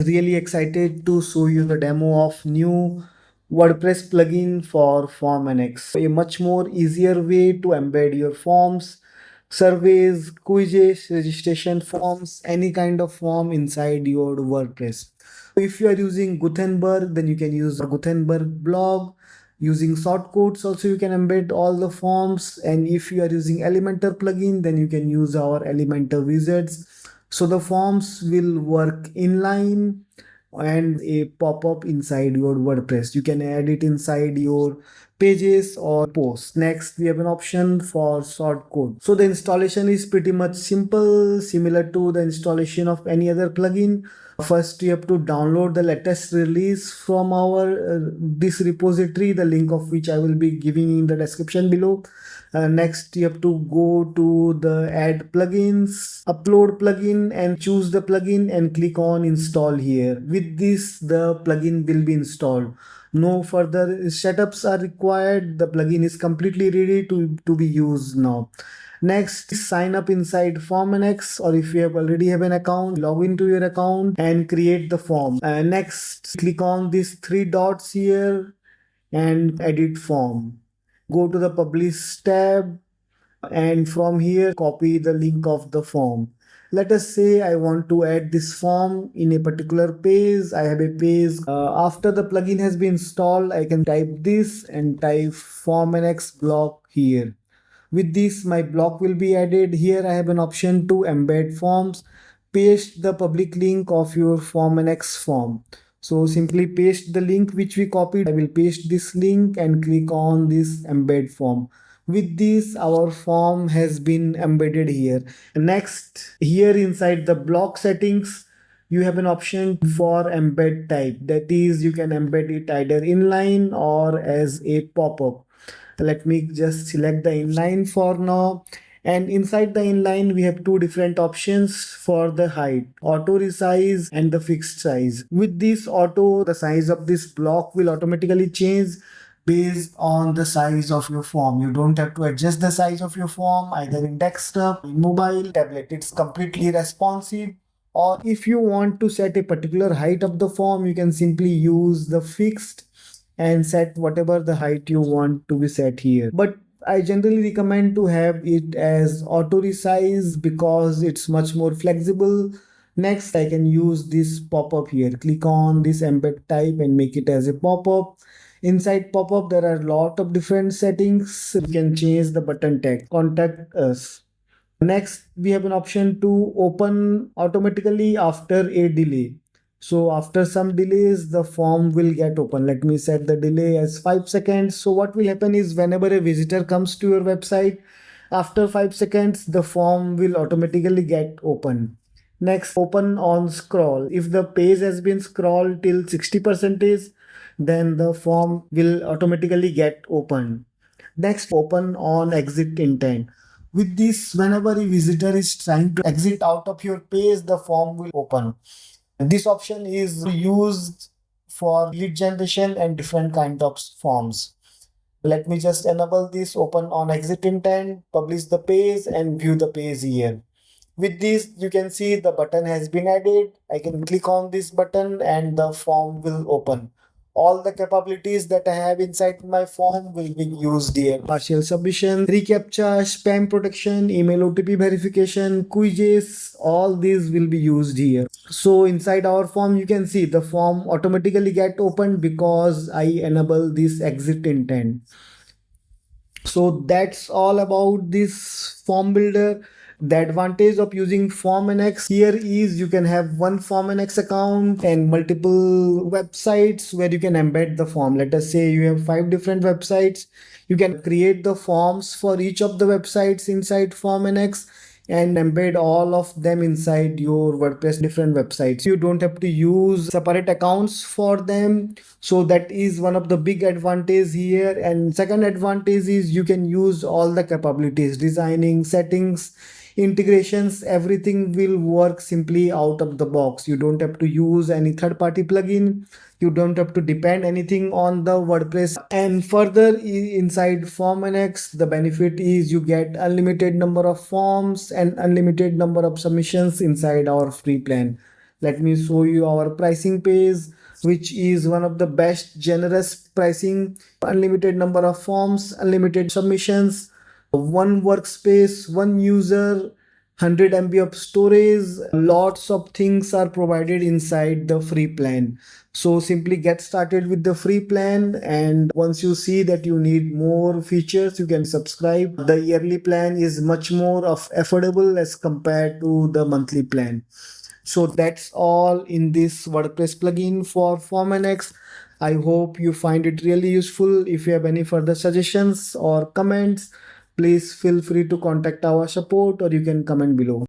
Really excited to show you the demo of new WordPress plugin for FormNX. A much more easier way to embed your forms, surveys, quizzes, registration forms, any kind of form inside your WordPress. If you are using Gutenberg, then you can use Gutenberg Block. Using shortcodes also you can embed all the forms, and if you are using Elementor plugin, then you can use our Elementor widgets. So the forms will work inline and a pop-up inside your WordPress. You can add it inside your pages or posts. Next, we have an option for shortcode. So the installation is pretty much simple, similar to the installation of any other plugin. First, you have to download the latest release from our this repository, the link of which I will be giving in the description below. Next, you have to go to the add plugins, upload plugin, and choose the plugin and click on install here. With this, the plugin will be installed. No further setups are required. The plugin is completely ready to be used now. Next, sign up inside FormNX, or if you have already have an account, log into your account and create the form. Next, click on these three dots here and edit form. Go to the publish tab, and from here copy the link of the form. Let us say I want to add this form in a particular page. I have a page. After the plugin has been installed, I can type this and type FormNX block here. With this, my block will be added. Here I have an option to embed forms. Paste the public link of your FormNX form. So simply paste the link which we copied. I will paste this link and click on this embed form. With this, our form has been embedded here. Next, here inside the block settings, you have an option for embed type. That is, you can embed it either inline or as a pop-up. Let me just select the inline for now. And inside the inline, we have two different options for the height: auto resize and the fixed size. With this auto, the size of this block will automatically change based on the size of your form. You don't have to adjust the size of your form either in desktop, in mobile, tablet. It's completely responsive. Or if you want to set a particular height of the form, you can simply use the fixed and set whatever the height you want to be set here. But I generally recommend to have it as auto resize because it's much more flexible. Next, I can use this pop-up here. Click on this embed type and make it as a pop-up. Inside pop-up, there are a lot of different settings. You can change the button tag, contact us. Next, we have an option to open automatically after a delay. So after some delays, the form will get open. Let me set the delay as 5 seconds. So what will happen is whenever a visitor comes to your website, after 5 seconds, the form will automatically get open. Next, open on scroll. If the page has been scrolled till 60%, then the form will automatically get opened. Next, open on exit intent. With this, whenever a visitor is trying to exit out of your page, the form will open. This option is used for lead generation and different kind of forms. Let me just enable this, open on exit intent, publish the page and view the page here. With this, you can see the button has been added. I can click on this button and the form will open. All the capabilities that I have inside my form will be used here. Partial submission, reCAPTCHA, spam protection, email OTP verification, quizzes, all these will be used here. So inside our form, you can see the form automatically get opened because I enable this exit intent. So that's all about this form builder. The advantage of using FormNX here is you can have one FormNX account and multiple websites where you can embed the form. Let us say you have 5 different websites. You can create the forms for each of the websites inside FormNX and embed all of them inside your WordPress different websites. You don't have to use separate accounts for them. So that is one of the big advantages here. And second advantage is you can use all the capabilities, designing, settings, integrations, everything will work simply out of the box. You don't have to use any third-party plugin. You don't have to depend anything on the WordPress. And further, inside FormNX, the benefit is you get unlimited number of forms and unlimited number of submissions inside our free plan. Let me show you our pricing page, which is one of the best generous pricing. Unlimited number of forms, unlimited submissions, one workspace, one user, 100 MB of storage. Lots of things are provided inside the free plan. So simply get started with the free plan, and once you see that you need more features, you can subscribe. The yearly plan is much more affordable as compared to the monthly plan. So that's all in this WordPress plugin for FormNX. I hope you find it really useful. If you have any further suggestions or comments, please feel free to contact our support, or you can comment below.